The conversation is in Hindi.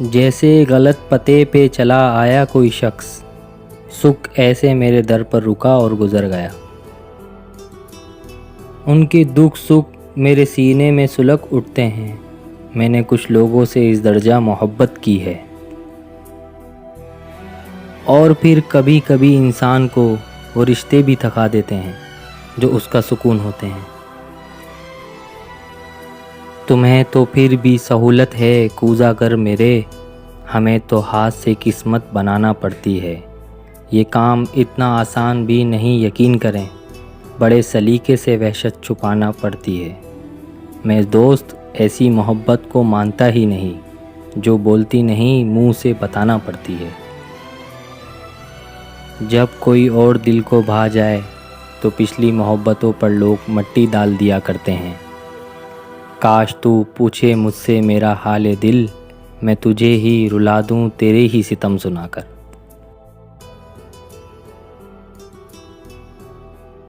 जैसे गलत पते पे चला आया कोई शख्स, सुख ऐसे मेरे दर पर रुका और गुज़र गया। उनके दुख सुख मेरे सीने में सुलग उठते हैं। मैंने कुछ लोगों से इस दर्जा मोहब्बत की है। और फिर कभी कभी इंसान को वो रिश्ते भी थका देते हैं जो उसका सुकून होते हैं। तुम्हें तो फिर भी सहूलत है कूजा कर मेरे, हमें तो हाथ से किस्मत बनाना पड़ती है। ये काम इतना आसान भी नहीं, यकीन करें, बड़े सलीके से वहशत छुपाना पड़ती है। मैं दोस्त ऐसी मोहब्बत को मानता ही नहीं, जो बोलती नहीं मुंह से बताना पड़ती है। जब कोई और दिल को भा जाए तो पिछली मोहब्बतों पर लोग मट्टी डाल दिया करते हैं। काश तू पूछे मुझसे मेरा हाल दिल, मैं तुझे ही रुला दूं तेरे ही सितम सुनाकर।